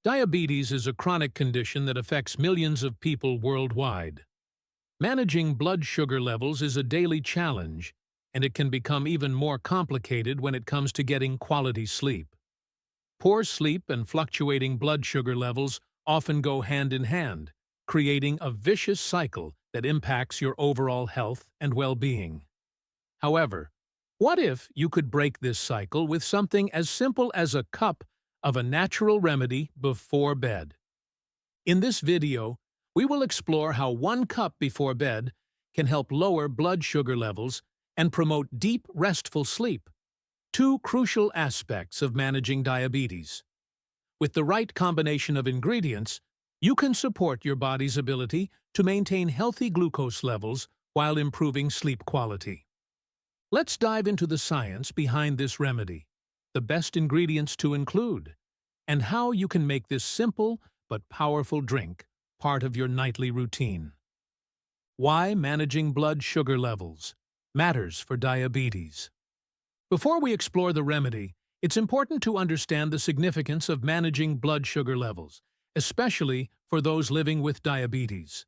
Diabetes is a chronic condition that affects millions of people worldwide. Managing blood sugar levels is a daily challenge, and it can become even more complicated when it comes to getting quality sleep. Poor sleep and fluctuating blood sugar levels often go hand in hand, creating a vicious cycle that impacts your overall health and well-being. However, what if you could break this cycle with something as simple as a cup of a natural remedy before bed? In this video, we will explore how 1 cup before bed can help lower blood sugar levels and promote deep, restful sleep, two crucial aspects of managing diabetes. With the right combination of ingredients, you can support your body's ability to maintain healthy glucose levels while improving sleep quality. Let's dive into the science behind this remedy, the best ingredients to include, and how you can make this simple but powerful drink part of your nightly routine. Why managing blood sugar levels matters for diabetes. Before we explore the remedy, it's important to understand the significance of managing blood sugar levels, especially for those living with diabetes.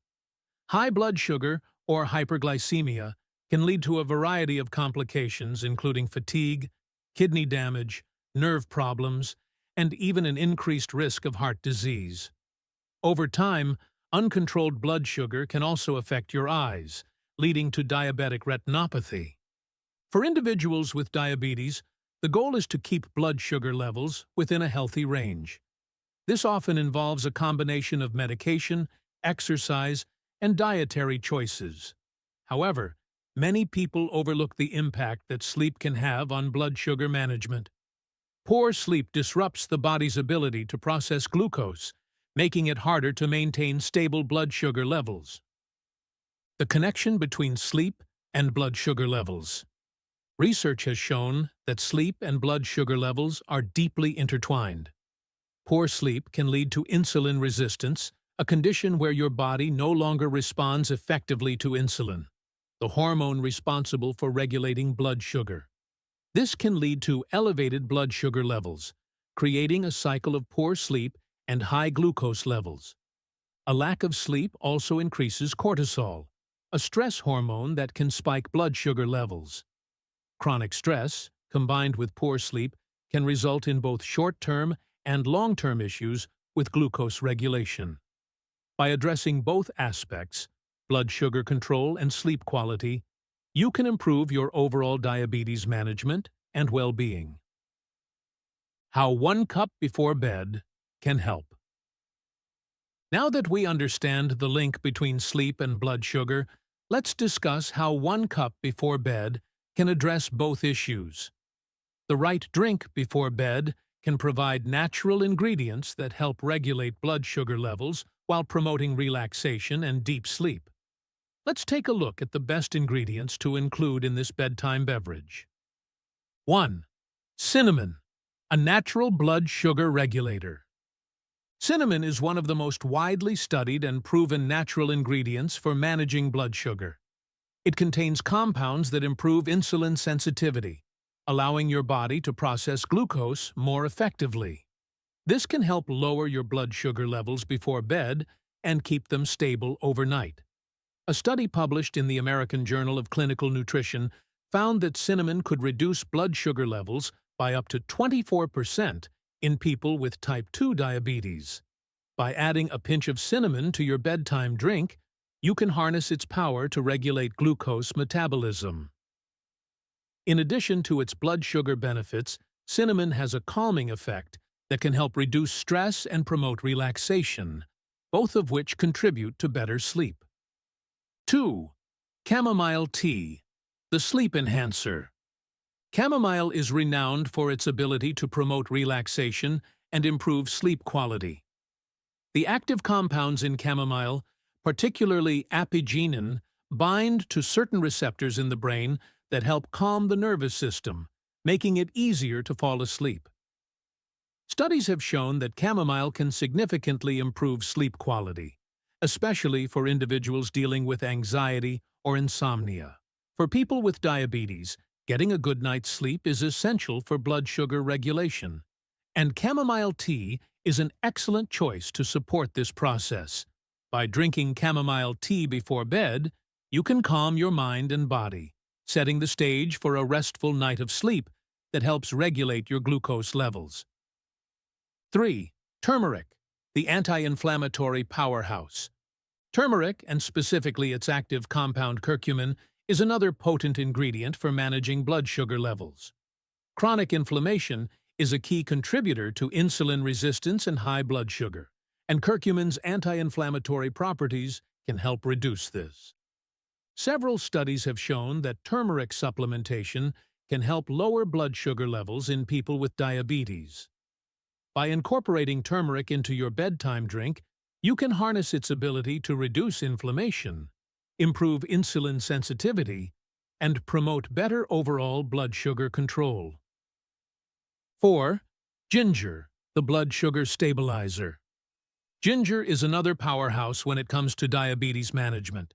High blood sugar, or hyperglycemia, can lead to a variety of complications including fatigue, kidney damage, nerve problems, and even an increased risk of heart disease. Over time, uncontrolled blood sugar can also affect your eyes, leading to diabetic retinopathy. For individuals with diabetes, the goal is to keep blood sugar levels within a healthy range. This often involves a combination of medication, exercise, and dietary choices. However, many people overlook the impact that sleep can have on blood sugar management. Poor sleep disrupts the body's ability to process glucose, making it harder to maintain stable blood sugar levels. The connection between sleep and blood sugar levels. Research has shown that sleep and blood sugar levels are deeply intertwined. Poor sleep can lead to insulin resistance, a condition where your body no longer responds effectively to insulin, the hormone responsible for regulating blood sugar. This can lead to elevated blood sugar levels, creating a cycle of poor sleep and high glucose levels. A lack of sleep also increases cortisol, a stress hormone that can spike blood sugar levels. Chronic stress, combined with poor sleep, can result in both short-term and long-term issues with glucose regulation. By addressing both aspects, blood sugar control and sleep quality, you can improve your overall diabetes management and well-being. How 1 cup before bed can help. Now that we understand the link between sleep and blood sugar, let's discuss how 1 cup before bed can address both issues. The right drink before bed can provide natural ingredients that help regulate blood sugar levels while promoting relaxation and deep sleep. Let's take a look at the best ingredients to include in this bedtime beverage. 1. Cinnamon, a natural blood sugar regulator. Cinnamon is one of the most widely studied and proven natural ingredients for managing blood sugar. It contains compounds that improve insulin sensitivity, allowing your body to process glucose more effectively. This can help lower your blood sugar levels before bed and keep them stable overnight. A study published in the American Journal of Clinical Nutrition found that cinnamon could reduce blood sugar levels by up to 24% in people with type 2 diabetes. By adding a pinch of cinnamon to your bedtime drink, you can harness its power to regulate glucose metabolism. In addition to its blood sugar benefits, cinnamon has a calming effect that can help reduce stress and promote relaxation, both of which contribute to better sleep. 2. Chamomile tea, the sleep enhancer. Chamomile is renowned for its ability to promote relaxation and improve sleep quality. The active compounds in chamomile, particularly apigenin, bind to certain receptors in the brain that help calm the nervous system, making it easier to fall asleep. Studies have shown that chamomile can significantly improve sleep quality, especially for individuals dealing with anxiety or insomnia. For people with diabetes, getting a good night's sleep is essential for blood sugar regulation, And chamomile tea is an excellent choice to support this process. By drinking chamomile tea before bed, you can calm your mind and body, setting the stage for a restful night of sleep that helps regulate your glucose levels. 3. Turmeric, the anti-inflammatory powerhouse. Turmeric, and specifically its active compound curcumin, is another potent ingredient for managing blood sugar levels. Chronic inflammation is a key contributor to insulin resistance and high blood sugar, and curcumin's anti-inflammatory properties can help reduce this. Several studies have shown that turmeric supplementation can help lower blood sugar levels in people with diabetes. By incorporating turmeric into your bedtime drink, you can harness its ability to reduce inflammation, improve insulin sensitivity, and promote better overall blood sugar control. 4. Ginger, the blood sugar stabilizer. Ginger is another powerhouse when it comes to diabetes management.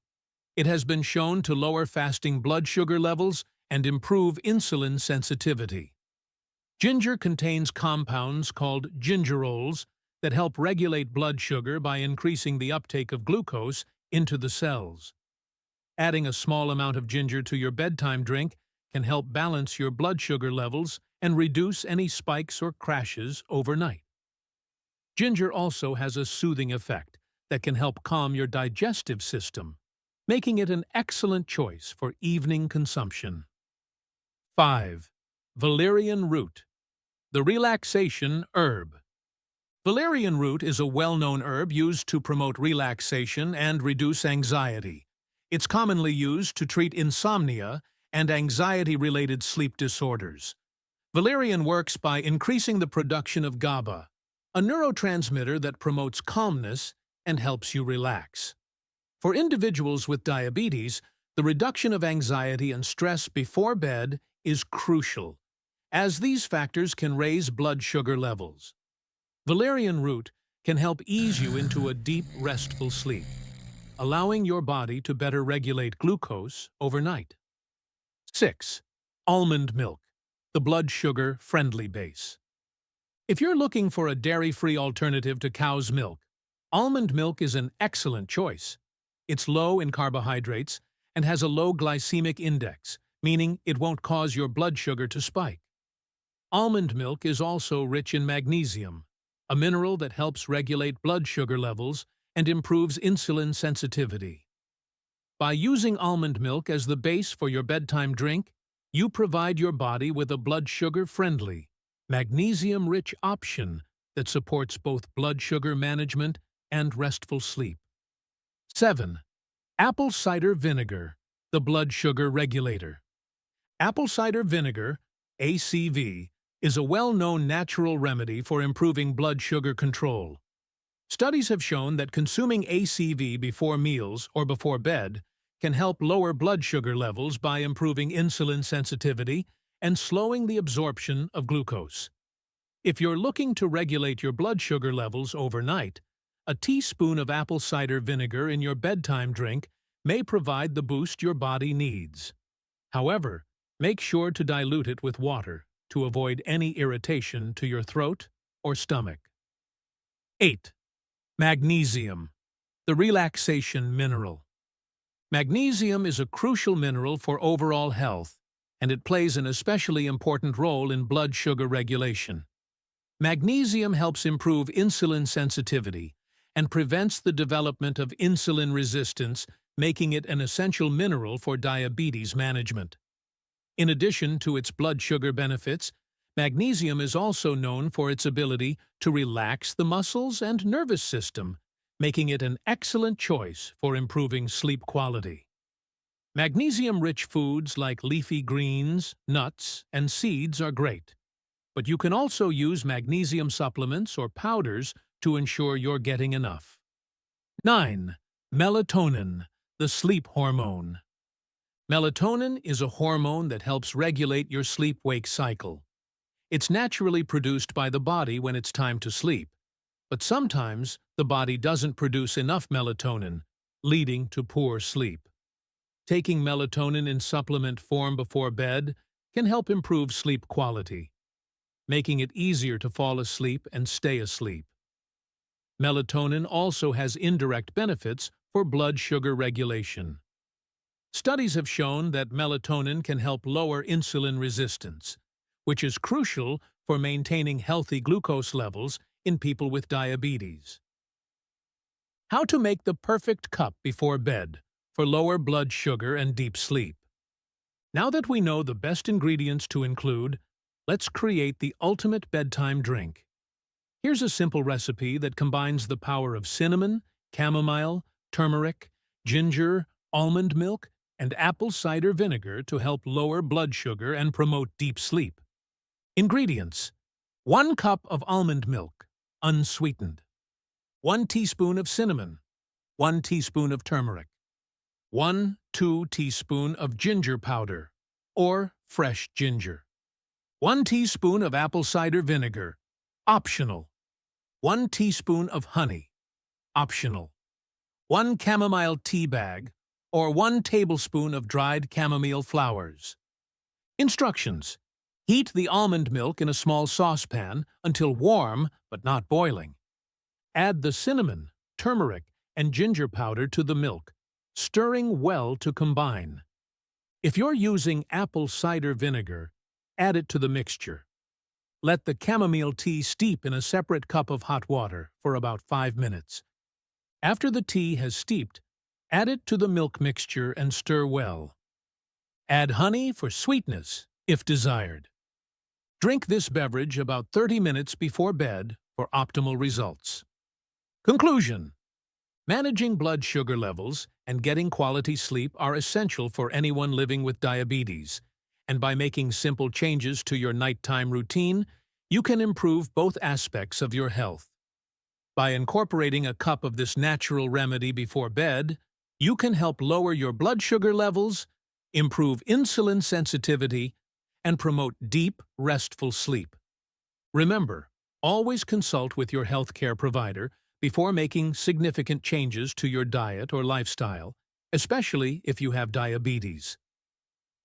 It has been shown to lower fasting blood sugar levels and improve insulin sensitivity. Ginger contains compounds called gingerols that help regulate blood sugar by increasing the uptake of glucose into the cells. Adding a small amount of ginger to your bedtime drink can help balance your blood sugar levels and reduce any spikes or crashes overnight. Ginger also has a soothing effect that can help calm your digestive system, making it an excellent choice for evening consumption. 5. Valerian root, the relaxation herb. Valerian root is a well-known herb used to promote relaxation and reduce anxiety. It's commonly used to treat insomnia and anxiety-related sleep disorders. Valerian works by increasing the production of GABA, a neurotransmitter that promotes calmness and helps you relax. For individuals with diabetes, the reduction of anxiety and stress before bed is crucial, as these factors can raise blood sugar levels. Valerian root can help ease you into a deep, restful sleep, allowing your body to better regulate glucose overnight. 6. Almond milk, the blood sugar-friendly base. If you're looking for a dairy-free alternative to cow's milk, almond milk is an excellent choice. It's low in carbohydrates and has a low glycemic index, meaning it won't cause your blood sugar to spike. Almond milk is also rich in magnesium, a mineral that helps regulate blood sugar levels and improves insulin sensitivity. By using almond milk as the base for your bedtime drink, you provide your body with a blood sugar-friendly, magnesium-rich option that supports both blood sugar management and restful sleep. 7. Apple cider vinegar, the blood sugar regulator. Apple cider vinegar, ACV, is a well-known natural remedy for improving blood sugar control. Studies have shown that consuming ACV before meals or before bed can help lower blood sugar levels by improving insulin sensitivity and slowing the absorption of glucose. If you're looking to regulate your blood sugar levels overnight, a teaspoon of apple cider vinegar in your bedtime drink may provide the boost your body needs. However, make sure to dilute it with water to avoid any irritation to your throat or stomach. 8. Magnesium, the relaxation mineral. Magnesium is a crucial mineral for overall health, and it plays an especially important role in blood sugar regulation. Magnesium helps improve insulin sensitivity and prevents the development of insulin resistance, making it an essential mineral for diabetes management. In addition to its blood sugar benefits, magnesium is also known for its ability to relax the muscles and nervous system, making it an excellent choice for improving sleep quality. Magnesium-rich foods like leafy greens, nuts, and seeds are great, but you can also use magnesium supplements or powders to ensure you're getting enough. 9. Melatonin, the sleep hormone. Melatonin is a hormone that helps regulate your sleep-wake cycle. It's naturally produced by the body when it's time to sleep, but sometimes the body doesn't produce enough melatonin, leading to poor sleep. Taking melatonin in supplement form before bed can help improve sleep quality. making it easier to fall asleep and stay asleep. Melatonin also has indirect benefits for blood sugar regulation. Studies have shown that melatonin can help lower insulin resistance, which is crucial for maintaining healthy glucose levels in people with diabetes. How to make the perfect cup before bed for lower blood sugar and deep sleep. Now that we know the best ingredients to include, let's create the ultimate bedtime drink. Here's a simple recipe that combines the power of cinnamon, chamomile, turmeric, ginger, almond milk, and apple cider vinegar to help lower blood sugar and promote deep sleep. Ingredients: 1 cup of almond milk, unsweetened. 1 teaspoon of cinnamon. 1 teaspoon of turmeric. 1-2 teaspoon of ginger powder, or fresh ginger. 1 teaspoon of apple cider vinegar, optional. 1 teaspoon of honey, optional. 1 chamomile tea bag, or 1 tablespoon of dried chamomile flowers. Instructions: heat the almond milk in a small saucepan until warm but not boiling. Add the cinnamon, turmeric, and ginger powder to the milk, stirring well to combine. If you're using apple cider vinegar, add it to the mixture. Let the chamomile tea steep in a separate cup of hot water for about 5 minutes. After the tea has steeped, add it to the milk mixture and stir well. Add honey for sweetness, if desired. Drink this beverage about 30 minutes before bed for optimal results. Conclusion: managing blood sugar levels and getting quality sleep are essential for anyone living with diabetes, and by making simple changes to your nighttime routine, you can improve both aspects of your health. By incorporating a cup of this natural remedy before bed, you can help lower your blood sugar levels, improve insulin sensitivity, and promote deep, restful sleep. Remember, always consult with your healthcare provider before making significant changes to your diet or lifestyle, especially if you have diabetes.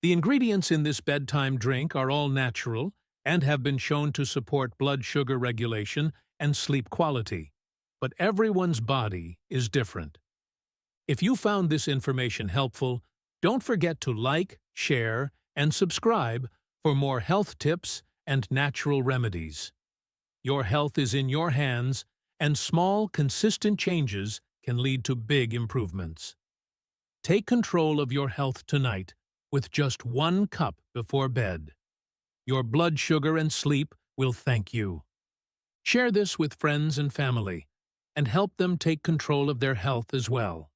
The ingredients in this bedtime drink are all natural and have been shown to support blood sugar regulation and sleep quality, but everyone's body is different. If you found this information helpful, don't forget to like, share, and subscribe for more health tips and natural remedies. Your health is in your hands, and small, consistent changes can lead to big improvements. Take control of your health tonight with just 1 cup before bed. Your blood sugar and sleep will thank you. Share this with friends and family, and help them take control of their health as well.